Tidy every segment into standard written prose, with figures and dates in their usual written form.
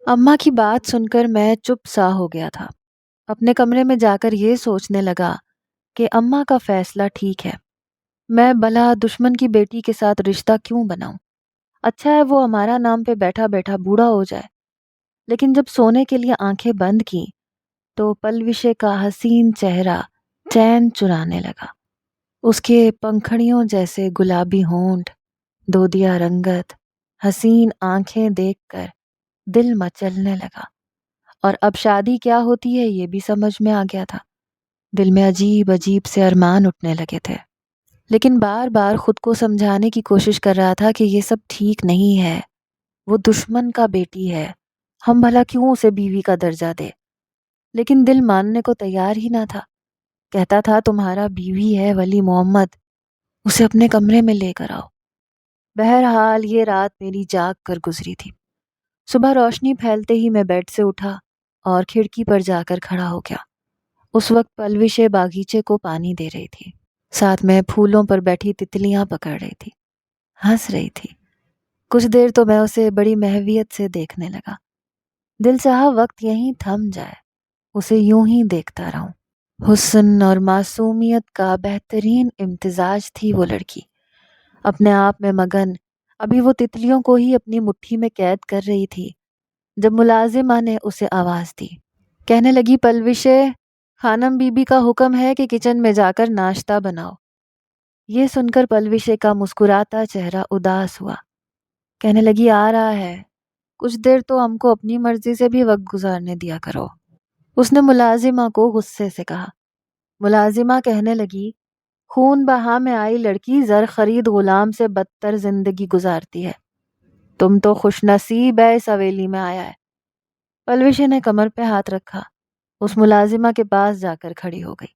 اماں کی بات سن کر میں چپ سا ہو گیا تھا۔ اپنے کمرے میں جا کر یہ سوچنے لگا کہ اماں کا فیصلہ ٹھیک ہے۔ میں بھلا دشمن کی بیٹی کے ساتھ رشتہ کیوں بناؤں؟ اچھا ہے وہ ہمارا نام پہ بیٹھا بیٹھا بوڑھا ہو جائے۔ لیکن جب سونے کے لیے آنکھیں بند کی تو پلوشے کا حسین چہرہ چین چرانے لگا۔ اس کے پنکھڑیوں جیسے گلابی ہونٹ، دودیا رنگت، حسین آنکھیں دیکھ کر دل مچلنے لگا۔ اور اب شادی کیا ہوتی ہے یہ بھی سمجھ میں آ گیا تھا۔ دل میں عجیب عجیب سے ارمان اٹھنے لگے تھے، لیکن بار بار خود کو سمجھانے کی کوشش کر رہا تھا کہ یہ سب ٹھیک نہیں ہے۔ وہ دشمن کا بیٹی ہے، ہم بھلا کیوں اسے بیوی کا درجہ دے؟ لیکن دل ماننے کو تیار ہی نہ تھا۔ کہتا تھا تمہارا بیوی ہے ولی محمد، اسے اپنے کمرے میں لے کر آؤ۔ بہرحال یہ رات میری جاگ کر گزری تھی۔ صبح روشنی پھیلتے ہی میں بیڈ سے اٹھا اور کھڑکی پر جا کر کھڑا ہو گیا۔ اس وقت پلوشے باغیچے کو پانی دے رہی تھی، ساتھ میں پھولوں پر بیٹھی تتلیاں پکڑ رہی تھی، ہنس رہی تھی۔ کچھ دیر تو میں اسے بڑی محویت سے دیکھنے لگا۔ دل چاہا وقت یہیں تھم جائے، اسے یوں ہی دیکھتا رہوں۔ حسن اور معصومیت کا بہترین امتزاج تھی وہ لڑکی، اپنے آپ میں مگن۔ ابھی وہ تتلیوں کو ہی اپنی مٹھی میں قید کر رہی تھی جب ملازمہ نے اسے آواز دی۔ کہنے لگی پلوشے، خانم بی بی کا حکم ہے کہ کچن میں جا کر ناشتہ بناؤ۔ یہ سن کر پلوشے کا مسکراتا چہرہ اداس ہوا۔ کہنے لگی آ رہا ہے، کچھ دیر تو ہم کو اپنی مرضی سے بھی وقت گزارنے دیا کرو۔ اس نے ملازمہ کو غصے سے کہا۔ ملازمہ کہنے لگی خون بہا میں آئی لڑکی زر خرید غلام سے بدتر زندگی گزارتی ہے۔ تم تو خوش نصیب ہے اس حویلی میں آیا ہے۔ پلوشے نے کمر پہ ہاتھ رکھا، اس ملازمہ کے پاس جا کر کھڑی ہو گئی۔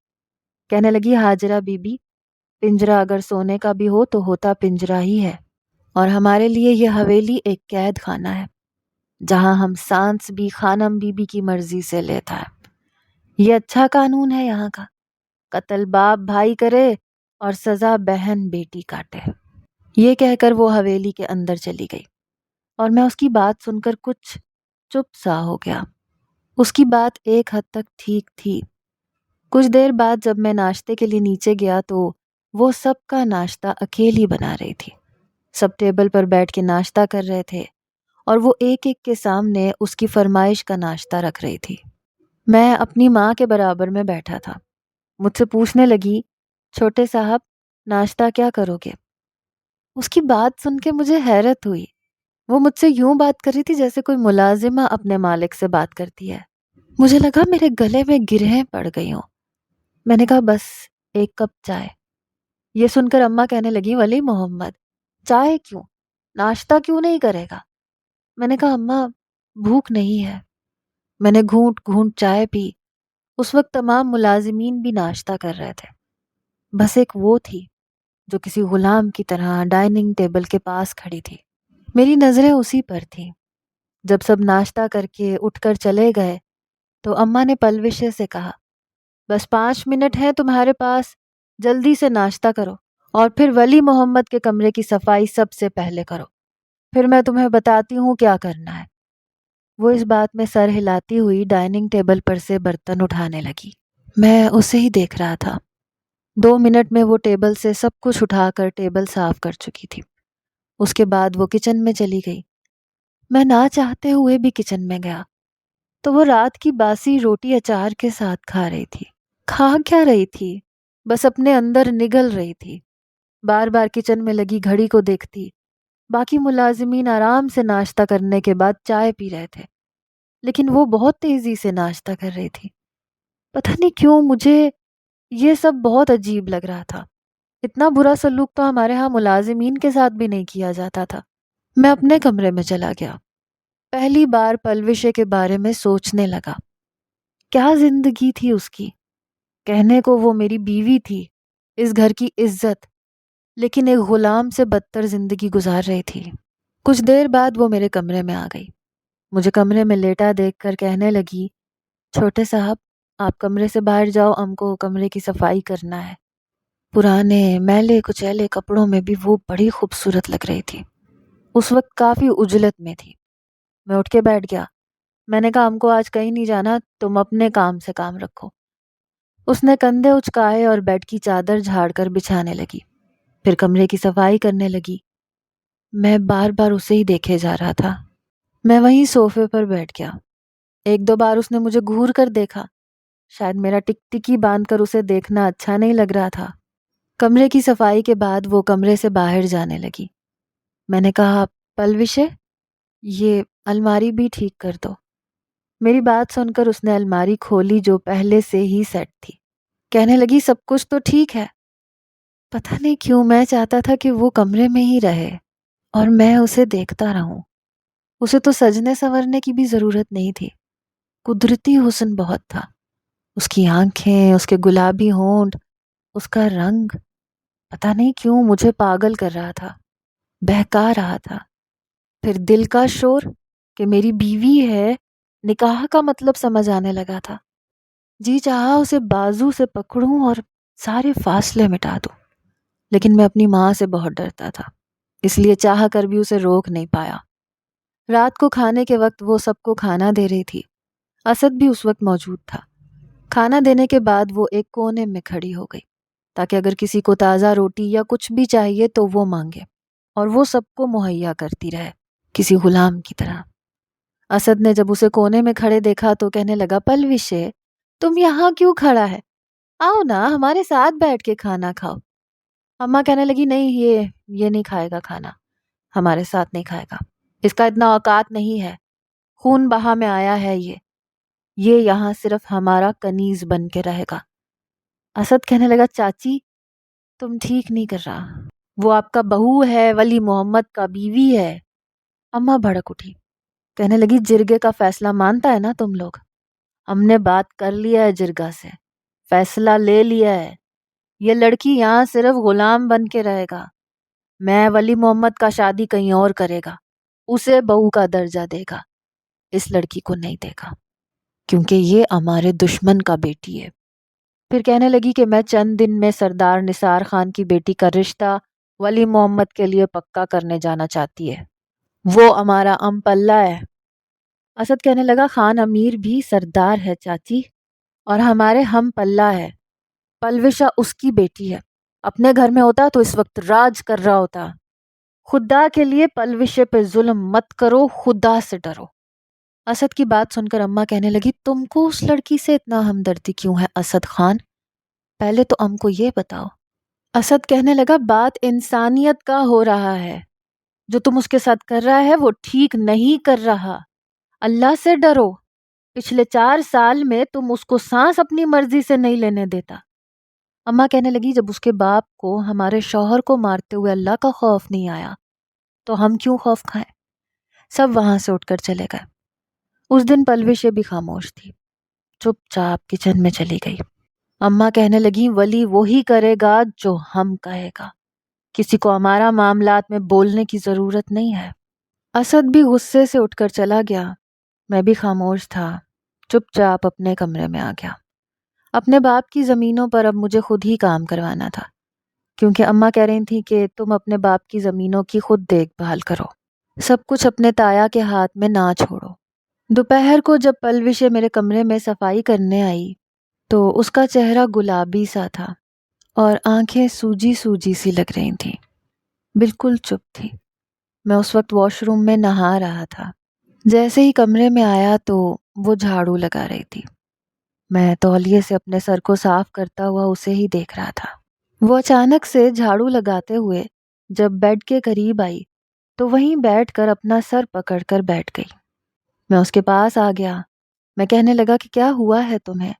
کہنے لگی ہاجرہ بی بی، پنجرہ اگر سونے کا بھی ہو تو ہوتا پنجرہ ہی ہے، اور ہمارے لیے یہ حویلی ایک قید خانہ ہے جہاں ہم سانس بھی خانم بی بی کی مرضی سے لیتا ہے۔ یہ اچھا قانون ہے یہاں کا، قتل باپ بھائی کرے اور سزا بہن بیٹی کاٹے۔ یہ کہہ کر وہ حویلی کے اندر چلی گئی، اور میں اس کی بات سن کر کچھ چپ سا ہو گیا۔ اس کی بات ایک حد تک ٹھیک تھی۔ کچھ دیر بعد جب میں ناشتے کے لیے نیچے گیا تو وہ سب کا ناشتہ اکیلی بنا رہی تھی۔ سب ٹیبل پر بیٹھ کے ناشتہ کر رہے تھے اور وہ ایک ایک کے سامنے اس کی فرمائش کا ناشتہ رکھ رہی تھی۔ میں اپنی ماں کے برابر میں بیٹھا تھا۔ مجھ سے پوچھنے لگی چھوٹے صاحب ناشتہ کیا کرو گے؟ اس کی بات سن کے مجھے حیرت ہوئی۔ وہ مجھ سے یوں بات کر رہی تھی جیسے کوئی ملازمہ اپنے مالک سے بات کرتی ہے۔ مجھے لگا میرے گلے میں گرہیں پڑ گئی ہوں۔ میں نے کہا بس ایک کپ چائے۔ یہ سن کر اماں کہنے لگی ولی محمد چائے کیوں؟ ناشتہ کیوں نہیں کرے گا؟ میں نے کہا اماں بھوک نہیں ہے۔ میں نے گھونٹ گھونٹ چائے پی۔ اس وقت تمام ملازمین بھی ناشتہ کر رہے تھے، بس ایک وہ تھی جو کسی غلام کی طرح ڈائننگ ٹیبل کے پاس کھڑی تھی۔ میری نظریں اسی پر تھیں۔ جب سب ناشتہ کر کے اٹھ کر چلے گئے تو اماں نے پلوشے سے کہا بس 5 منٹ ہیں تمہارے پاس، جلدی سے ناشتہ کرو اور پھر ولی محمد کے کمرے کی صفائی سب سے پہلے کرو، پھر میں تمہیں بتاتی ہوں کیا کرنا ہے۔ وہ اس بات میں سر ہلاتی ہوئی ڈائننگ ٹیبل پر سے برتن اٹھانے لگی۔ میں اسے ہی دیکھ رہا تھا۔ 2 منٹ میں وہ ٹیبل سے سب کچھ اٹھا کر ٹیبل صاف کر چکی تھی۔ اس کے بعد وہ کچن میں چلی گئی۔ میں نہ چاہتے ہوئے بھی کچن میں گیا تو وہ رات کی باسی روٹی اچار کے ساتھ کھا رہی تھی۔ کھا کیا رہی تھی؟ بس اپنے اندر نگل رہی تھی۔ بار بار کچن میں لگی گھڑی کو دیکھتی۔ باقی ملازمین آرام سے ناشتہ کرنے کے بعد چائے پی رہے تھے، لیکن وہ بہت تیزی سے ناشتہ کر رہی تھی۔ پتہ نہیں کیوں مجھے یہ سب بہت عجیب لگ رہا تھا۔ اتنا برا سلوک تو ہمارے ہاں ملازمین کے ساتھ بھی نہیں کیا جاتا تھا۔ میں اپنے کمرے میں چلا گیا۔ پہلی بار پلوشے کے بارے میں سوچنے لگا۔ کیا زندگی تھی اس کی؟ کہنے کو وہ میری بیوی تھی، اس گھر کی عزت، لیکن ایک غلام سے بدتر زندگی گزار رہی تھی۔ کچھ دیر بعد وہ میرے کمرے میں آ گئی۔ مجھے کمرے میں لیٹا دیکھ کر کہنے لگی چھوٹے صاحب آپ کمرے سے باہر جاؤ، ہم کو کمرے کی صفائی کرنا ہے۔ پرانے میلے کچیلے کپڑوں میں بھی وہ بڑی خوبصورت لگ رہی تھی۔ اس وقت کافی عجلت میں تھی۔ میں اٹھ کے بیٹھ گیا میں نے کہا ہم کو آج کہیں نہیں جانا، تم اپنے کام سے کام رکھو۔ اس نے کندھے اچکائے اور بیڈ کی چادر جھاڑ کر بچھانے لگی، پھر کمرے کی صفائی کرنے لگی۔ میں بار بار اسے ہی دیکھے جا رہا تھا۔ میں وہیں صوفے پر بیٹھ گیا۔ ایک دو بار اس نے مجھے گھور کر دیکھا، شاید میرا ٹک ٹکی باندھ کر اسے دیکھنا اچھا نہیں لگ رہا تھا۔ کمرے کی صفائی کے بعد وہ کمرے سے باہر جانے لگی۔ میں نے کہا پلوشے، یہ الماری بھی ٹھیک کر دو۔ میری بات سن کر اس نے الماری کھولی جو پہلے سے ہی سیٹ تھی۔ کہنے لگی سب کچھ تو ٹھیک ہے۔ پتہ نہیں کیوں میں چاہتا تھا کہ وہ کمرے میں ہی رہے اور میں اسے دیکھتا رہوں۔ اسے تو سجنے سنورنے کی بھی ضرورت نہیں تھی، قدرتی حسن بہت تھا۔ اس کی آنکھیں، اس کے گلابی ہونٹ، اس کا رنگ، پتہ نہیں کیوں مجھے پاگل کر رہا تھا، بہکا رہا تھا۔ پھر دل کا شور کہ میری بیوی ہے، نکاح کا مطلب سمجھ آنے لگا تھا۔ جی چاہا اسے بازو سے پکڑوں اور سارے فاصلے مٹا دوں، لیکن میں اپنی ماں سے بہت ڈرتا تھا، اس لیے چاہ کر بھی اسے روک نہیں پایا۔ رات کو کھانے کے وقت وہ سب کو کھانا دے رہی تھی۔ اسد بھی اس وقت موجود تھا۔ کھانا دینے کے بعد وہ ایک کونے میں کھڑی ہو گئی تاکہ اگر کسی کو تازہ روٹی یا کچھ بھی چاہیے تو وہ مانگے اور وہ سب کو مہیا کرتی رہے، کسی غلام کی طرح۔ اسد نے جب اسے کونے میں کھڑے دیکھا تو کہنے لگا پلوشے، تم یہاں کیوں کھڑا ہے؟ آؤ نا ہمارے ساتھ بیٹھ کے کھانا کھاؤ۔ اماں کہنے لگی نہیں، یہ نہیں کھائے گا کھانا، ہمارے ساتھ نہیں کھائے گا، اس کا اتنا اوقات نہیں ہے، خون بہا میں آیا ہے یہ یہاں صرف ہمارا کنیز بن کے رہے گا۔ اسد کہنے لگا چاچی تم ٹھیک نہیں کر رہا، وہ آپ کا بہو ہے، ولی محمد کا بیوی ہے۔ اماں بھڑک اٹھی، کہنے لگی جرگے کا فیصلہ مانتا ہے نا تم لوگ؟ ہم نے بات کر لیا ہے جرگہ سے، فیصلہ لے لیا ہے، یہ لڑکی یہاں صرف غلام بن کے رہے گا۔ میں ولی محمد کا شادی کہیں اور کرے گا، اسے بہو کا درجہ دے گا، اس لڑکی کو نہیں دے گا، کیونکہ یہ ہمارے دشمن کا بیٹی ہے۔ پھر کہنے لگی کہ میں چند دن میں سردار نثار خان کی بیٹی کا رشتہ ولی محمد کے لیے پکا کرنے جانا چاہتی ہے، وہ ہمارا ام پلہ ہے۔ اسد کہنے لگا خان امیر بھی سردار ہے چاچی، اور ہمارے ہم پلہ ہے، پلوشہ اس کی بیٹی ہے، اپنے گھر میں ہوتا تو اس وقت راج کر رہا ہوتا۔ خدا کے لیے پلوشے پہ ظلم مت کرو، خدا سے ڈرو۔ اسد کی بات سن کر اماں کہنے لگی تم کو اس لڑکی سے اتنا ہمدردی کیوں ہے اسد خان؟ پہلے تو ام کو یہ بتاؤ۔ اسد کہنے لگا بات انسانیت کا ہو رہا ہے، جو تم اس کے ساتھ کر رہا ہے وہ ٹھیک نہیں کر رہا، اللہ سے ڈرو۔ پچھلے 4 سال میں تم اس کو سانس اپنی مرضی سے نہیں لینے دیتا۔ اماں کہنے لگی جب اس کے باپ کو ہمارے شوہر کو مارتے ہوئے اللہ کا خوف نہیں آیا تو ہم کیوں خوف کھائیں؟ سب وہاں سے اٹھ کر چلے گئے۔ اس دن پلوشے بھی خاموش تھی، چپ چاپ کچن میں چلی گئی۔ اماں کہنے لگی ولی وہی کرے گا جو ہم کہے گا، کسی کو ہمارا معاملات میں بولنے کی ضرورت نہیں ہے۔ اسد بھی غصے سے اٹھ کر چلا گیا، میں بھی خاموش تھا، چپ چاپ اپنے کمرے میں آ گیا۔ اپنے باپ کی زمینوں پر اب مجھے خود ہی کام کروانا تھا، کیونکہ اماں کہہ رہی تھیں کہ تم اپنے باپ کی زمینوں کی خود دیکھ بھال کرو، سب کچھ اپنے تایا کے ہاتھ میں نہ چھوڑو۔ دوپہر کو جب پلوشے میرے کمرے میں صفائی کرنے آئی تو اس کا چہرہ گلابی سا تھا اور آنکھیں سوجی سوجی سی لگ رہی تھیں، بالکل چپ تھی۔ میں اس وقت واش روم میں نہا رہا تھا۔ جیسے ہی کمرے میں آیا تو وہ جھاڑو لگا رہی تھی۔ میں تولیے سے اپنے سر کو صاف کرتا ہوا اسے ہی دیکھ رہا تھا۔ وہ اچانک سے جھاڑو لگاتے ہوئے جب بیڈ کے قریب آئی تو وہیں بیٹھ کر اپنا سر پکڑ کر بیٹھ گئی۔ میں اس کے پاس آ گیا۔ میں کہنے لگا کہ کیا ہوا ہے تمہیں؟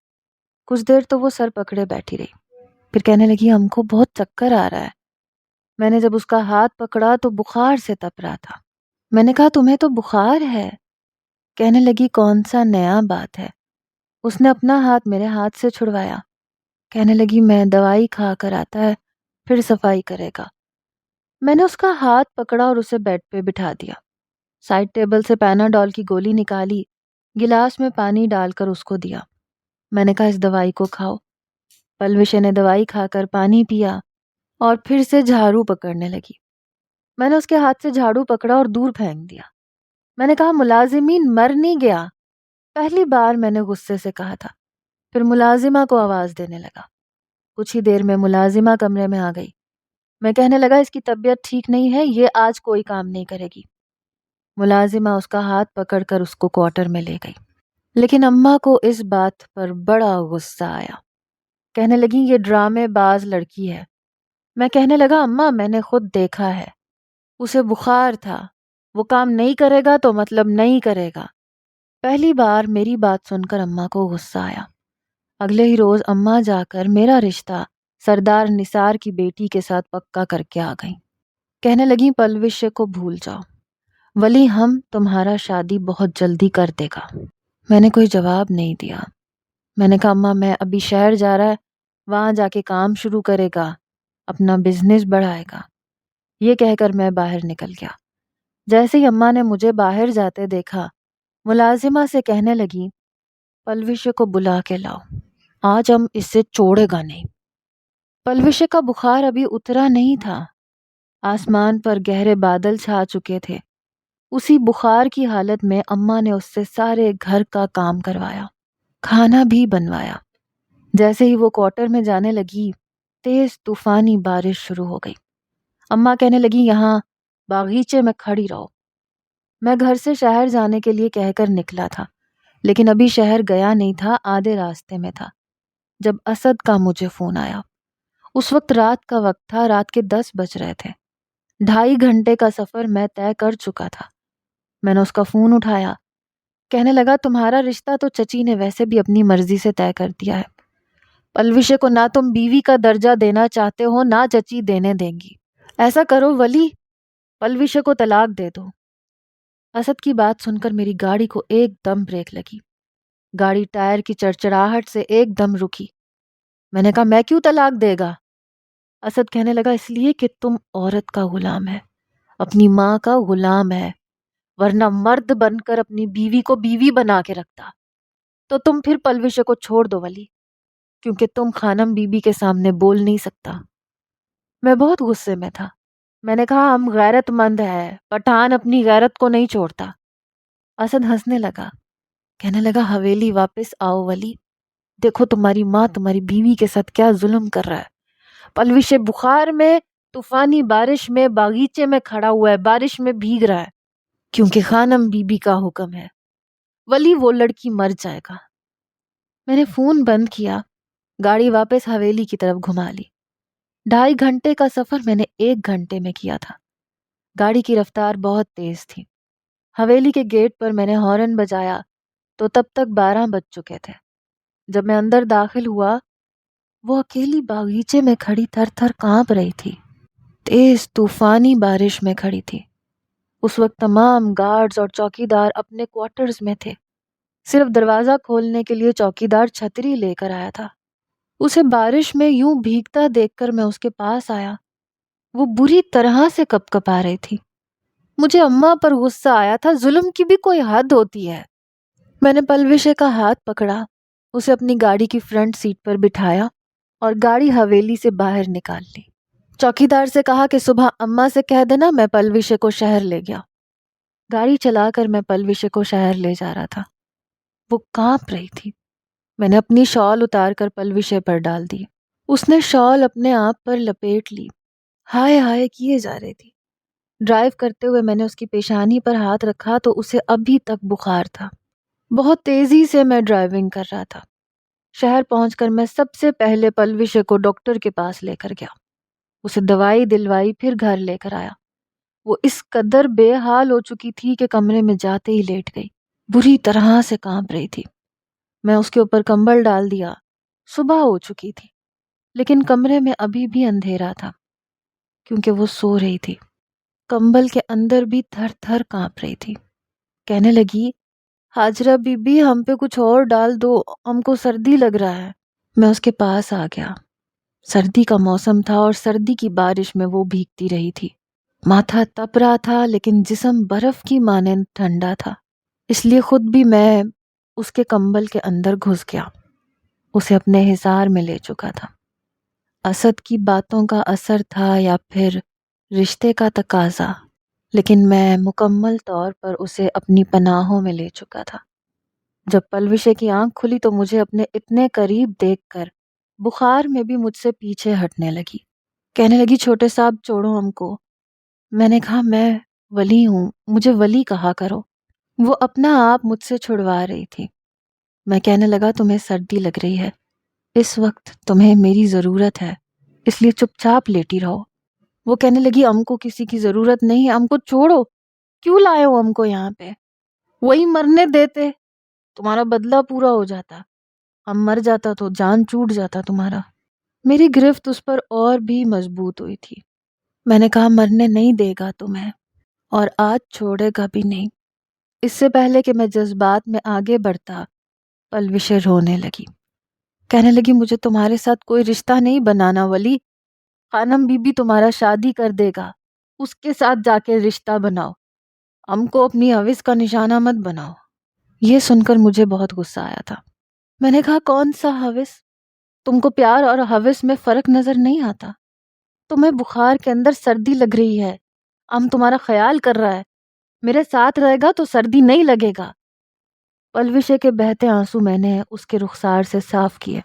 کچھ دیر تو وہ سر پکڑے بیٹھی رہی، پھر کہنے لگی ہم کو بہت چکر آ رہا ہے۔ میں نے جب اس کا ہاتھ پکڑا تو بخار سے تپ رہا تھا۔ میں نے کہا تمہیں تو بخار ہے؟ کہنے لگی کون سا نیا بات ہے؟ اس نے اپنا ہاتھ میرے ہاتھ سے چھڑوایا، کہنے لگی میں دوائی کھا کر آتا ہے پھر صفائی کرے گا۔ میں نے اس کا ہاتھ پکڑا اور اسے بیڈ پہ بٹھا دیا، سائڈ ٹیبل سے پیناڈول کی گولی نکالی، گلاس میں پانی ڈال کر اس کو دیا۔ میں نے کہا اس دوائی کو کھاؤ۔ پلوشے نے دوائی کھا کر پانی پیا اور پھر سے جھاڑو پکڑنے لگی۔ میں نے اس کے ہاتھ سے جھاڑو پکڑا اور دور پھینک دیا۔ میں نے کہا ملازمین مر نہیں گیا، پہلی بار میں نے غصے سے کہا تھا، پھر ملازمہ کو آواز دینے لگا۔ کچھ ہی دیر میں ملازمہ کمرے میں آ گئی۔ میں کہنے لگا اس کی طبیعت ٹھیک نہیں ہے، یہ آج کوئی کام نہیں کرے گی۔ ملازمہ اس کا ہاتھ پکڑ کر اس کو کوارٹر میں لے گئی، لیکن اماں کو اس بات پر بڑا غصہ آیا۔ کہنے لگی یہ ڈرامے باز لڑکی ہے۔ میں کہنے لگا اماں میں نے خود دیکھا ہے، اسے بخار تھا، وہ کام نہیں کرے گا تو مطلب نہیں کرے گا۔ پہلی بار میری بات سن کر اماں کو غصہ آیا۔ اگلے ہی روز اماں جا کر میرا رشتہ سردار نثار کی بیٹی کے ساتھ پکا کر کے آ گئیں۔ کہنے لگیں پلوش کو بھول جاؤ، ولی ہم تمہارا شادی بہت جلدی کر دے گا۔ میں نے کوئی جواب نہیں دیا۔ میں نے کہا اماں میں ابھی شہر جا رہا ہے، وہاں جا کے کام شروع کرے گا، اپنا بزنس بڑھائے گا۔ یہ کہہ کر میں باہر نکل گیا۔ جیسے ہی اماں نے مجھے باہر جاتے دیکھا، ملازمہ سے کہنے لگی پلوش کو بلا کے لاؤ، آج ہم اس سے چھوڑے گا نہیں۔ پلوش کا بخار ابھی اترا نہیں تھا، آسمان پر گہرے بادل چھا چکے تھے۔ اسی بخار کی حالت میں اماں نے اس سے سارے گھر کا کام کروایا، کھانا بھی بنوایا۔ جیسے ہی وہ کوارٹر میں جانے لگی، تیز طوفانی بارش شروع ہو گئی۔ اماں کہنے لگی یہاں باغیچے میں کھڑی رہو۔ میں گھر سے شہر جانے کے لیے کہہ کر نکلا تھا، لیکن ابھی شہر گیا نہیں تھا، آدھے راستے میں تھا جب اسد کا مجھے فون آیا۔ اس وقت رات کا وقت تھا، رات کے 10 بج رہے تھے۔ 2.5 گھنٹے کا سفر میں طے کر چکا تھا۔ میں نے اس کا فون اٹھایا۔ کہنے لگا تمہارا رشتہ تو چچی نے ویسے بھی اپنی مرضی سے طے کر دیا ہے۔ پلوش کو نہ تم بیوی کا درجہ دینا چاہتے ہو، نہ چچی دینے دیں گی۔ ایسا کرو ولی، پلوش کو طلاق دے دو۔ اسد کی بات سن کر میری گاڑی کو ایک دم بریک لگی۔ گاڑی ٹائر کی چڑچڑاہٹ سے ایک دم رکی۔ میں نے کہا میں کیوں طلاق دے گا؟ اسد کہنے لگا اس لیے کہ تم عورت کا غلام ہے، اپنی ماں کا غلام ہے، ورنہ مرد بن کر اپنی بیوی کو بیوی بنا کے رکھتا۔ تو تم پھر پلوش کو چھوڑ دو ولی، کیونکہ تم خانم بی بی کے سامنے بول نہیں سکتا۔ میں بہت غصے میں تھا۔ میں نے کہا ہم غیرت مند ہے، پٹھان اپنی غیرت کو نہیں چھوڑتا۔ اسد ہنسنے لگا، کہنے لگا حویلی واپس آؤ ولی، دیکھو تمہاری ماں تمہاری بیوی کے ساتھ کیا ظلم کر رہا ہے۔ پلوش بخار میں، طوفانی بارش میں باغیچے میں کھڑا ہوا ہے، بارش میں بھیگ رہا ہے، کیونکہ خانم بی بی کا حکم ہے، ولی وہ لڑکی مر جائے گا۔ میں نے فون بند کیا، گاڑی واپس حویلی کی طرف گھما لی۔ 2.5 گھنٹے کا سفر میں نے 1 گھنٹے میں کیا تھا۔ گاڑی کی رفتار بہت تیز تھی۔ حویلی کے گیٹ پر میں نے ہارن بجایا تو تب تک 12 بج چکے تھے۔ جب میں اندر داخل ہوا، وہ اکیلی باغیچے میں کھڑی تھر تھر کانپ رہی تھی، تیز طوفانی بارش میں کھڑی تھی۔ اس وقت تمام گارڈز اور چوکیدار اپنے کوارٹرز میں تھے، صرف دروازہ کھولنے کے لیے چوکیدار چھتری لے کر آیا تھا۔ اسے بارش میں یوں بھیگتا دیکھ کر میں اس کے پاس آیا۔ وہ بری طرح سے کپ کپا رہی تھی۔ مجھے اماں پر غصہ آیا تھا، ظلم کی بھی کوئی حد ہوتی ہے۔ میں نے پلوش کا ہاتھ پکڑا، اسے اپنی گاڑی کی فرنٹ سیٹ پر بٹھایا اور گاڑی حویلی سے باہر نکال لی۔ چوکیدار سے کہا کہ صبح اماں سے کہہ دینا میں پلوش کو شہر لے گیا۔ گاڑی چلا کر میں پلوش کو شہر لے جا رہا تھا۔ وہ کانپ رہی تھی۔ میں نے اپنی شال اتار کر پلوش پر ڈال دی۔ اس نے شال اپنے آپ پر لپیٹ لی، ہائے ہائے کیے جا رہی تھی۔ ڈرائیو کرتے ہوئے میں نے اس کی پیشانی پر ہاتھ رکھا تو اسے ابھی تک بخار تھا۔ بہت تیزی سے میں ڈرائیونگ کر رہا تھا۔ شہر پہنچ کر میں سب سے پہلے پلوش کو ڈاکٹر کے پاس لے کر گیا، اسے دوائی دلوائی، پھر گھر لے کر آیا۔ وہ اس قدر بے حال ہو چکی تھی کہ کمرے میں جاتے ہی لیٹ گئی، بری طرح سے کانپ رہی تھی۔ میں اس کے اوپر کمبل ڈال دیا۔ صبح ہو چکی تھی، لیکن کمرے میں ابھی بھی اندھیرا تھا کیونکہ وہ سو رہی تھی۔ کمبل کے اندر بھی تھر تھر کانپ رہی تھی۔ کہنے لگی ہاجرہ بی بی ہم پہ کچھ اور ڈال دو، ہم کو سردی لگ رہا ہے۔ میں اس کے پاس آ گیا۔ سردی کا موسم تھا اور سردی کی بارش میں وہ بھیگتی رہی تھی۔ ماتھا تپ رہا تھا لیکن جسم برف کی مانند ٹھنڈا تھا، اس لیے خود بھی میں اس کے کمبل کے اندر گھس گیا، اسے اپنے حصار میں لے چکا تھا۔ اسد کی باتوں کا اثر تھا یا پھر رشتے کا تقاضا، لیکن میں مکمل طور پر اسے اپنی پناہوں میں لے چکا تھا۔ جب پلوشے کی آنکھ کھلی تو مجھے اپنے اتنے قریب دیکھ کر بخار میں بھی مجھ سے پیچھے ہٹنے لگی۔ کہنے لگی چھوٹے صاحب چھوڑو ہم کو۔ میں نے کہا میں ولی ہوں، مجھے ولی کہا کرو۔ وہ اپنا آپ مجھ سے چھڑوا رہی تھی۔ میں کہنے لگا تمہیں سردی لگ رہی ہے، اس وقت تمہیں میری ضرورت ہے، اس لیے چپ چاپ لیٹی رہو۔ وہ کہنے لگی ہم کو کسی کی ضرورت نہیں ہے، ہم کو چھوڑو، کیوں لائے ہو ہم کو یہاں پہ؟ وہی مرنے دیتے، تمہارا بدلہ پورا ہو جاتا، ہم مر جاتا تو جان چوٹ جاتا تمہارا۔ میری گرفت اس پر اور بھی مضبوط ہوئی تھی۔ میں نے کہا مرنے نہیں دے گا تمہیں، اور آج چھوڑے گا بھی نہیں۔ اس سے پہلے کہ میں جذبات میں آگے بڑھتا، پلوشے رونے لگی۔ کہنے لگی مجھے تمہارے ساتھ کوئی رشتہ نہیں بنانا ولی، خانم بی بی تمہارا شادی کر دے گا، اس کے ساتھ جا کے رشتہ بناؤ، ہم کو اپنی حوث کا نشانہ مت بناؤ۔ یہ سن کر مجھے بہت غصہ آیا تھا۔ میں نے کہا کون سا حوث؟ تم کو پیار اور حوث میں فرق نظر نہیں آتا؟ تمہیں بخار کے اندر سردی لگ رہی ہے، ہم تمہارا خیال کر رہا ہے، میرے ساتھ رہے گا تو سردی نہیں لگے گا۔ پلوشے کے بہتے آنسو میں نے اس کے رخسار سے صاف کیے۔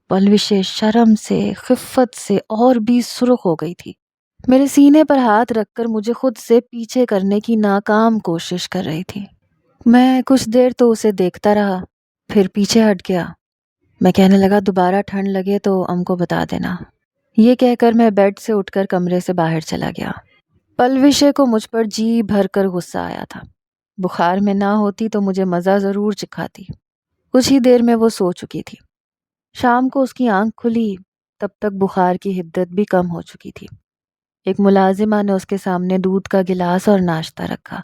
پلوشے شرم سے، خفت سے اور بھی سرخ ہو گئی تھی۔ میرے سینے پر ہاتھ رکھ کر مجھے خود سے پیچھے کرنے کی ناکام کوشش کر رہی تھی۔ میں کچھ دیر تو اسے دیکھتا رہا، پھر پیچھے ہٹ گیا۔ میں کہنے لگا دوبارہ ٹھنڈ لگے تو ہم کو بتا دینا۔ یہ کہہ کر میں بیڈ سے اٹھ کر کمرے سے باہر چلا گیا۔ پلوشے کو مجھ پر جی بھر کر غصہ آیا تھا۔ بخار میں نہ ہوتی تو مجھے مزہ ضرور چکھاتی۔ کچھ ہی دیر میں وہ سو چکی تھی۔ شام کو اس کی آنکھ کھلی، تب تک بخار کی حدت بھی کم ہو چکی تھی۔ ایک ملازمہ نے اس کے سامنے دودھ کا گلاس اور ناشتہ رکھا۔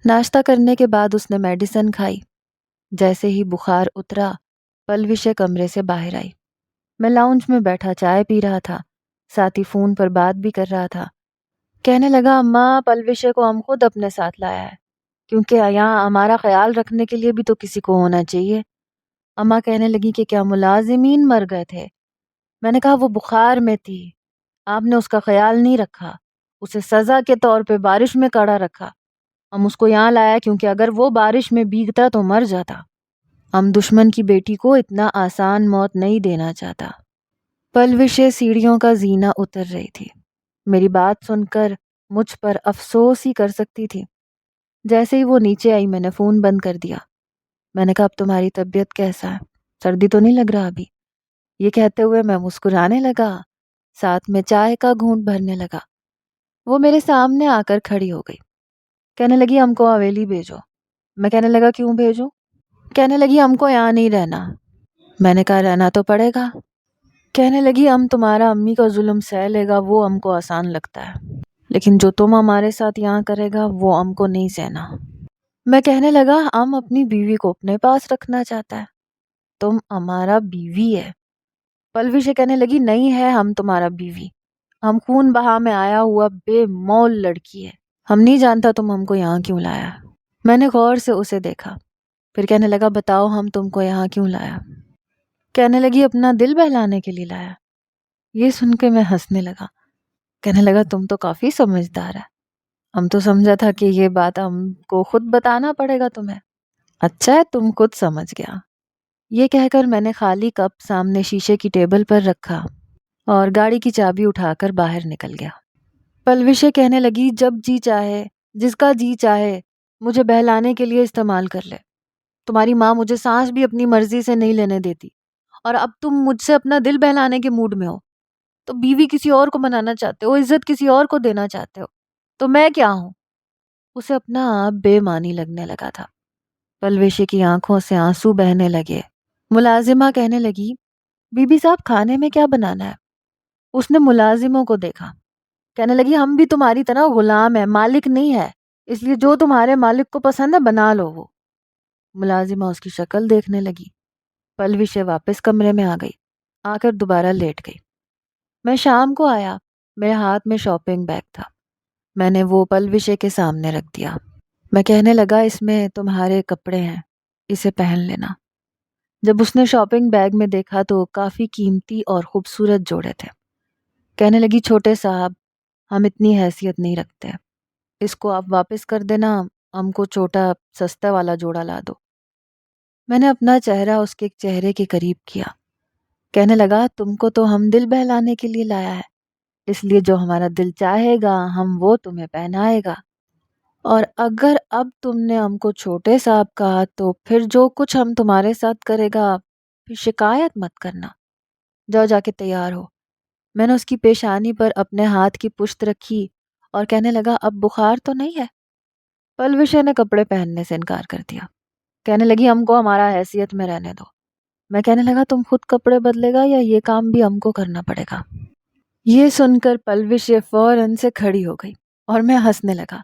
ناشتہ کرنے کے بعد اس نے میڈیسن کھائی۔ جیسے ہی بخار اترا، پلوشے کمرے سے باہر آئی۔ میں لاؤنج میں بیٹھا چائے پی رہا تھا، ساتھ ہی فون پر بات بھی کر رہا تھا۔ کہنے لگا اماں پلوشے کو ہم خود اپنے ساتھ لایا ہے، کیونکہ یہاں ہمارا خیال رکھنے کے لیے بھی تو کسی کو ہونا چاہیے۔ اماں کہنے لگی کہ کیا ملازمین مر گئے تھے؟ میں نے کہا وہ بخار میں تھی، آپ نے اس کا خیال نہیں رکھا، اسے سزا کے طور پہ بارش میں کڑا رکھا۔ ہم اس کو یہاں لایا کیونکہ اگر وہ بارش میں بھیگتا تو مر جاتا۔ ہم دشمن کی بیٹی کو اتنا آسان موت نہیں دینا چاہتا۔ پلوشے سیڑھیوں کا زینہ اتر رہی تھی۔ میری بات سن کر مجھ پر افسوس ہی کر سکتی تھی۔ جیسے ہی وہ نیچے آئی میں نے فون بند کر دیا۔ میں نے کہا اب تمہاری طبیعت کیسا ہے؟ سردی تو نہیں لگ رہا ابھی؟ یہ کہتے ہوئے میں مسکرانے لگا، ساتھ میں چائے کا گھونٹ بھرنے لگا۔ وہ میرے سامنے آ کر کھڑی ہو گئی۔ کہنے لگی ہم کو حویلی بھیجو۔ میں کہنے لگا کیوں بھیجوں؟ کہنے لگی ہم کو یہاں نہیں رہنا۔ میں نے کہا رہنا تو پڑے گا۔ کہنے لگی ہم تمہارا امی کا ظلم سہ لے گا وہ ہم کو آسان لگتا ہے، لیکن جو تم ہمارے ساتھ یہاں کرے گا وہ ہم کو نہیں سہنا۔ میں کہنے لگا ہم اپنی بیوی کو اپنے پاس رکھنا چاہتا ہے، تم ہمارا بیوی ہے۔ پلوشے کہنے لگی نہیں ہے ہم تمہارا بیوی، ہم خون بہا میں آیا ہوا بے مول لڑکی ہے، ہم نہیں جانتا تم ہم کو یہاں کیوں لایا۔ میں نے غور سے اسے دیکھا، پھر کہنے لگا بتاؤ ہم تم کو یہاں کیوں لایا؟ کہنے لگی اپنا دل بہلانے کے لیے لایا۔ یہ سن کے میں ہنسنے لگا۔ کہنے لگا تم تو کافی سمجھدار ہے، ہم تو سمجھا تھا کہ یہ بات ہم کو خود بتانا پڑے گا تمہیں۔ اچھا ہے تم خود سمجھ گیا۔ یہ کہہ کر میں نے خالی کپ سامنے شیشے کی ٹیبل پر رکھا اور گاڑی کی چابی اٹھا کر باہر نکل گیا۔ پلوشے کہنے لگی جب جی چاہے، جس کا جی چاہے مجھے بہلانے کے لیے استعمال کر لے۔ تمہاری ماں مجھے سانس بھی اپنی مرضی سے نہیں لینے دیتی، اور اب تم مجھ سے اپنا دل بہلانے کے موڈ میں ہو، تو بیوی کسی اور کو بنانا چاہتے ہو، عزت کسی اور کو دینا چاہتے ہو، تو میں کیا ہوں؟ اسے اپنا آپ بے معنی لگنے لگا تھا۔ پلوشے کی آنکھوں سے آنسو بہنے لگے۔ ملازمہ کہنے لگی بی بی صاحب کھانے میں کیا بنانا ہے؟ اس نے ملازموں کو دیکھا، کہنے لگی ہم بھی تمہاری طرح غلام ہیں، مالک نہیں ہے، اس لیے جو تمہارے مالک کو پسند ہے بنا لو۔ وہ ملازمہ اس کی شکل دیکھنے لگی۔ پلوشے واپس کمرے میں آ گئی، آ کر دوبارہ لیٹ گئی۔ میں شام کو آیا، میرے ہاتھ میں شاپنگ بیگ تھا، میں نے وہ پلوشے کے سامنے رکھ دیا۔ میں کہنے لگا اس میں تمہارے کپڑے ہیں، اسے پہن لینا۔ جب اس نے شاپنگ بیگ میں دیکھا تو کافی قیمتی اور خوبصورت جوڑے تھے۔ کہنے لگی چھوٹے صاحب ہم اتنی حیثیت نہیں رکھتے، اس کو آپ واپس کر دینا، ہم کو چھوٹا سستا والا جوڑا لا دو۔ میں نے اپنا چہرہ اس کے چہرے کے قریب کیا، کہنے لگا تم کو تو ہم دل بہلانے کے لیے لایا ہے، اس لیے جو ہمارا دل چاہے گا ہم وہ تمہیں پہنائے گا، اور اگر اب تم نے ہم کو چھوٹے صاحب کہا تو پھر جو کچھ ہم تمہارے ساتھ کرے گا پھر شکایت مت کرنا، جاؤ جا کے تیار ہو۔ میں نے اس کی پیشانی پر اپنے ہاتھ کی پشت رکھی اور کہنے لگا اب بخار تو نہیں ہے؟ پلوشے نے کپڑے پہننے سے انکار کر دیا، کہنے لگی ہم کو ہمارا حیثیت میں رہنے دو۔ میں کہنے لگا تم خود کپڑے بدلے گا یا یہ کام بھی ہم کو کرنا پڑے گا؟ یہ سن کر پلوشے فوراً سے کھڑی ہو گئی اور میں ہنسنے لگا،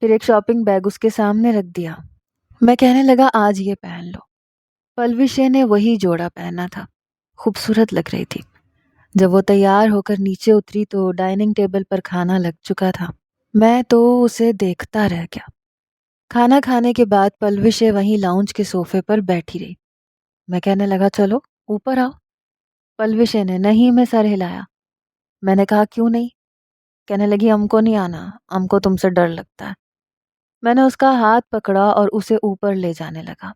پھر ایک شاپنگ بیگ اس کے سامنے رکھ دیا۔ میں کہنے لگا آج یہ پہن لو۔ پلوشے نے وہی جوڑا پہنا تھا، خوبصورت لگ رہی تھی۔ جب وہ تیار ہو کر نیچے اتری تو ڈائننگ ٹیبل پر کھانا لگ چکا تھا، میں تو اسے دیکھتا رہ گیا۔ کھانا کھانے کے بعد پلوشے وہیں لاؤنج کے صوفے پر بیٹھی رہی۔ میں کہنے لگا چلو اوپر آؤ۔ پلوشے نے نہیں میں سر ہلایا۔ میں نے کہا کیوں نہیں؟ کہنے لگی ہم کو نہیں آنا، ہم کو تم سے ڈر لگتا ہے۔ میں نے اس کا ہاتھ پکڑا اور اسے اوپر لے جانے لگا۔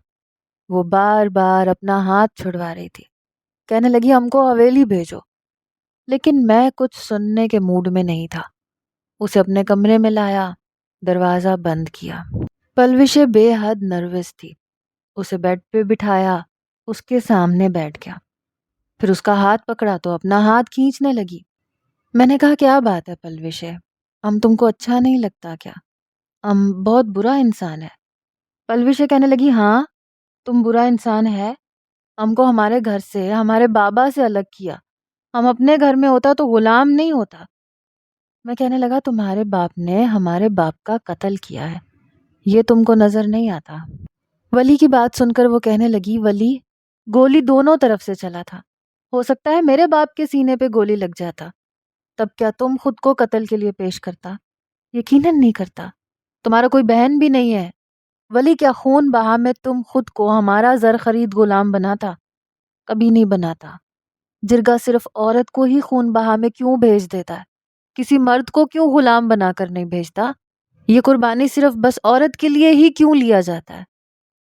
وہ بار بار اپنا ہاتھ چھڑوا رہی تھی، کہنے لگی ہم کو حویلی بھیجو، لیکن میں کچھ سننے کے موڈ میں نہیں تھا۔ اسے اپنے کمرے میں لایا، دروازہ بند کیا۔ پلوشے بے حد نروس تھی، اسے بیڈ پہ بٹھایا، اس کے سامنے بیٹھ گیا، پھر اس کا ہاتھ پکڑا تو اپنا ہاتھ کھینچنے لگی۔ میں نے کہا کیا بات ہے پلوشے، ہم تم کو اچھا نہیں لگتا کیا؟ ہم بہت برا انسان ہے؟ پلوشے کہنے لگی ہاں تم برا انسان ہے، ہم کو ہمارے گھر سے ہمارے بابا سے الگ کیا، ہم اپنے گھر میں ہوتا تو غلام نہیں ہوتا۔ میں کہنے لگا تمہارے باپ نے ہمارے باپ کا قتل کیا ہے، یہ تم کو نظر نہیں آتا؟ ولی کی بات سن کر وہ کہنے لگی ولی گولی دونوں طرف سے چلا تھا، ہو سکتا ہے میرے باپ کے سینے پہ گولی لگ جاتا، تب کیا تم خود کو قتل کے لیے پیش کرتا؟ یقیناً نہیں کرتا، تمہارا کوئی بہن بھی نہیں ہے۔ ولی کیا خون بہا میں تم خود کو ہمارا زر خرید غلام بناتا؟ کبھی نہیں بناتا۔ جرگہ صرف عورت کو ہی خون بہا میں کیوں بھیج دیتا ہے، کسی مرد کو کیوں غلام بنا کر نہیں بھیجتا؟ یہ قربانی صرف بس عورت کے لیے ہی کیوں لیا جاتا ہے؟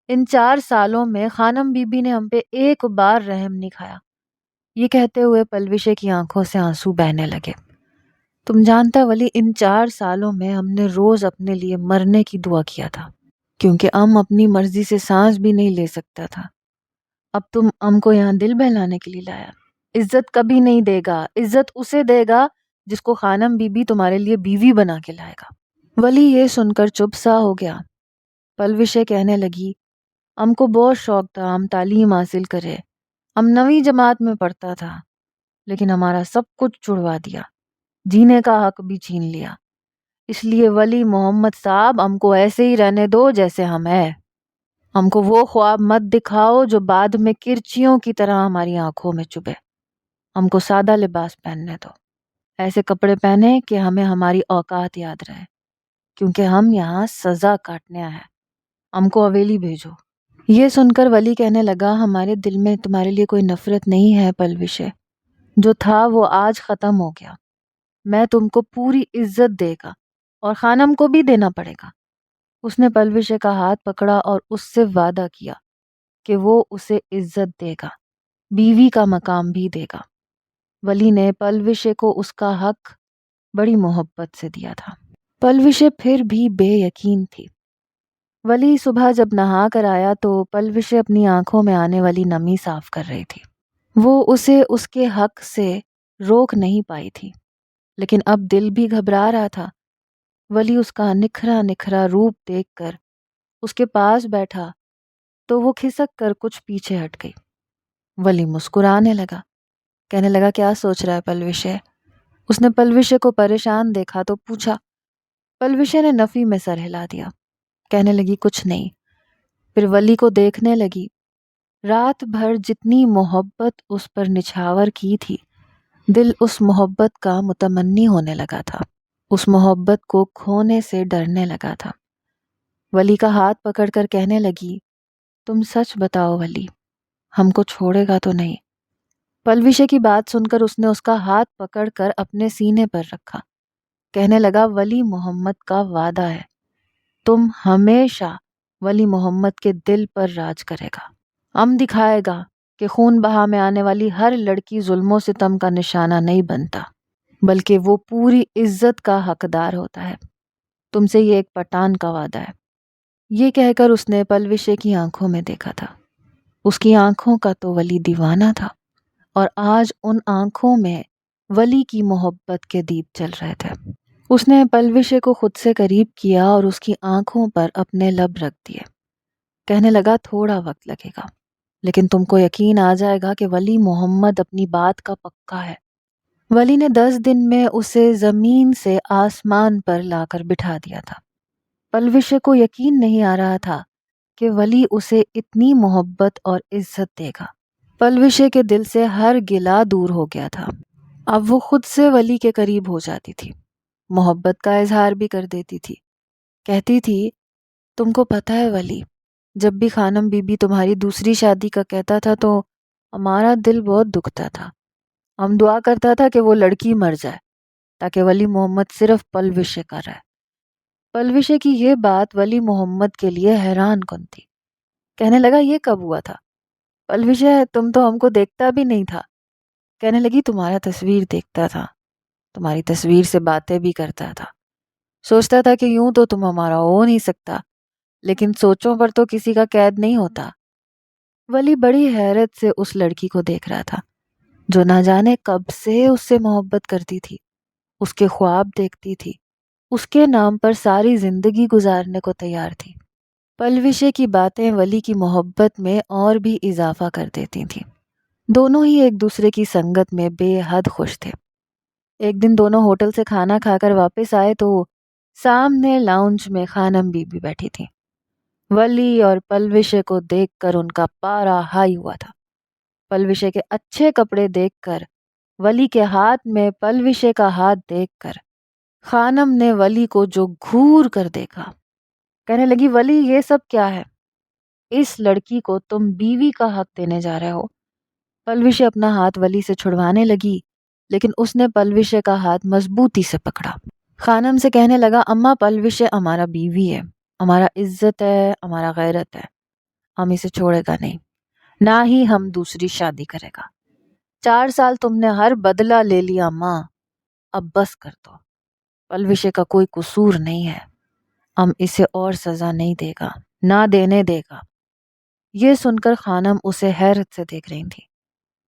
ان 4 سالوں میں خانم بی بی نے ہم پہ ایک بار رحم نہیں کھایا۔ یہ کہتے ہوئے پلوشے کی آنکھوں سے آنسو بہنے لگے۔ تم جانتا ولی ان 4 سالوں میں ہم نے روز اپنے لیے مرنے کی دعا کیا تھا، کیونکہ ہم اپنی مرضی سے سانس بھی نہیں لے سکتا تھا۔ اب تم ہم کو یہاں دل بہلانے کے لیے لایا۔ عزت کبھی نہیں دے گا، عزت اسے دے گا جس کو خانم بی بی تمہارے لیے بیوی بنا کے لائے گا۔ ولی یہ سن کر چپ سا ہو گیا۔ پلوشے کہنے لگی ہم کو بہت شوق تھا ہم تعلیم حاصل کرے، ہم 9ویں جماعت میں پڑھتا تھا، لیکن ہمارا سب کچھ چھڑوا دیا، جینے کا حق بھی چھین لیا، اس لیے ولی محمد صاحب ہم کو ایسے ہی رہنے دو جیسے ہم ہیں۔ ہم کو وہ خواب مت دکھاؤ جو بعد میں کرچیوں کی طرح ہماری آنکھوں میں چبھے۔ ہم کو سادہ لباس پہننے دو، ایسے کپڑے پہنے کہ ہمیں ہماری اوقات یاد رہے، کیونکہ ہم یہاں سزا کاٹنے آئے ہیں۔ ہم کو حویلی بھیجو۔ یہ سن کر ولی کہنے لگا ہمارے دل میں تمہارے لیے کوئی نفرت نہیں ہے پلوشے، جو تھا وہ آج ختم ہو گیا۔ میں تم کو پوری عزت دے گا اور خانم کو بھی دینا پڑے گا۔ اس نے پلوشے کا ہاتھ پکڑا اور اس سے وعدہ کیا کہ وہ اسے عزت دے گا، بیوی کا مقام بھی دے گا۔ ولی نے پلوشے کو اس کا حق بڑی محبت سے دیا تھا۔ پلوشے پھر بھی بے یقین تھی۔ ولی صبح جب نہا کر آیا تو پلوشے اپنی آنکھوں میں آنے والی نمی صاف کر رہی تھی۔ وہ اسے اس کے حق سے روک نہیں پائی تھی، لیکن اب دل بھی گھبرا رہا تھا۔ ولی اس کا نکھرا نکھرا روپ دیکھ کر اس کے پاس بیٹھا تو وہ کھسک کر کچھ پیچھے ہٹ گئی۔ ولی مسکرانے لگا، کہنے لگا کیا سوچ رہا ہے پلوشے؟ اس نے پلوشے کو پریشان دیکھا تو پوچھا۔ پلوشے نے نفی میں سر ہلا دیا، کہنے لگی کچھ نہیں۔ پھر ولی کو دیکھنے لگی۔ رات بھر جتنی محبت اس پر نچھاور کی تھی، دل اس محبت کا متمنی ہونے لگا تھا، اس محبت کو کھونے سے ڈرنے لگا تھا۔ ولی کا ہاتھ پکڑ کر کہنے لگی تم سچ بتاؤ ولی، ہم کو چھوڑے گا تو نہیں؟ پلوشے کی بات سن کر اس نے اس کا ہاتھ پکڑ کر اپنے سینے پر رکھا، کہنے لگا ولی محمد کا وعدہ ہے تم ہمیشہ ولی محمد کے دل پر راج کرے گا۔ دکھائے گا کہ خون بہا میں آنے والی ہر لڑکی ظلم و ستم کا نشانہ نہیں بنتا، بلکہ وہ پوری عزت کا حقدار ہوتا ہے۔ تم سے یہ ایک پٹھان کا وعدہ ہے۔ یہ کہہ کر اس نے پلوشے کی آنکھوں میں دیکھا تھا۔ اس کی آنکھوں کا تو ولی دیوانہ تھا، اور آج ان آنکھوں میں ولی کی محبت کے دیپ جل رہے تھے۔ اس نے پلوشے کو خود سے قریب کیا اور اس کی آنکھوں پر اپنے لب رکھ دیے۔ کہنے لگا تھوڑا وقت لگے گا، لیکن تم کو یقین آ جائے گا کہ ولی محمد اپنی بات کا پکا ہے۔ ولی نے 10 دن میں اسے زمین سے آسمان پر لا کر بٹھا دیا تھا۔ پلوشے کو یقین نہیں آ رہا تھا کہ ولی اسے اتنی محبت اور عزت دے گا۔ پلوشے کے دل سے ہر گلہ دور ہو گیا تھا۔ اب وہ خود سے ولی کے قریب ہو جاتی تھی، محبت کا اظہار بھی کر دیتی تھی۔ کہتی تھی، تم کو پتہ ہے ولی، جب بھی خانم بی بی تمہاری دوسری شادی کا کہتا تھا تو ہمارا دل بہت دکھتا تھا۔ ہم دعا کرتا تھا کہ وہ لڑکی مر جائے تاکہ ولی محمد صرف پلوشے کا رہے۔ پلوشے کی یہ بات ولی محمد کے لیے حیران کن تھی۔ کہنے لگا یہ کب ہوا تھا؟ پلوشے تم تو ہم کو دیکھتا بھی نہیں تھا۔ کہنے لگی تمہارا تصویر دیکھتا تھا، تمہاری تصویر سے باتیں بھی کرتا تھا، سوچتا تھا کہ یوں تو تم ہمارا ہو نہیں سکتا، لیکن سوچوں پر تو کسی کا قید نہیں ہوتا۔ ولی بڑی حیرت سے اس لڑکی کو دیکھ رہا تھا جو نہ جانے کب سے اس سے محبت کرتی تھی، اس کے خواب دیکھتی تھی، اس کے نام پر ساری زندگی گزارنے کو تیار تھی۔ پلوشے کی باتیں ولی کی محبت میں اور بھی اضافہ کر دیتی تھیں۔ دونوں ہی ایک دوسرے کی سنگت میں بے حد خوش تھے۔ ایک دن دونوں ہوٹل سے کھانا کھا کر واپس آئے تو سامنے لاؤنج میں خانم بی بی بیٹھی تھی۔ ولی اور پلوشے کو دیکھ کر ان کا پارا ہائی ہوا تھا۔ پلوشے کے اچھے کپڑے دیکھ کر، ولی کے ہاتھ میں پلوشے کا ہاتھ دیکھ کر خانم نے ولی کو جو گھور کر دیکھا، کہنے لگی ولی یہ سب کیا ہے؟ اس لڑکی کو تم بیوی کا حق دینے جا رہے ہو۔ پلوشے اپنا ہاتھ ولی سے چھڑوانے لگی، لیکن اس نے پلوشے کا ہاتھ مضبوطی سے پکڑا۔ خانم سے کہنے لگا اماں پلوشے ہمارا بیوی ہے، ہمارا عزت ہے، ہمارا غیرت ہے، ہم اسے چھوڑے گا نہیں، نہ ہی ہم دوسری شادی کرے گا۔ 4 سال تم نے ہر بدلہ لے لیا اماں، اب بس کر دو، پلوشے کا کوئی قصور نہیں ہے، ہم اسے اور سزا نہیں دے گا، نہ دینے دے گا۔ یہ سن کر خانم اسے حیرت سے دیکھ رہی تھی،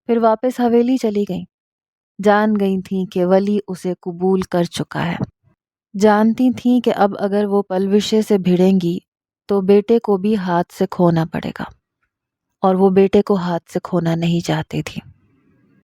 پھر واپس حویلی چلی گئیں۔ جان گئی تھیں کہ ولی اسے قبول کر چکا ہے، جانتی تھیں کہ اب اگر وہ پلوشے سے بھڑیں گی تو بیٹے کو بھی ہاتھ سے کھونا پڑے گا، اور وہ بیٹے کو ہاتھ سے کھونا نہیں چاہتی تھی۔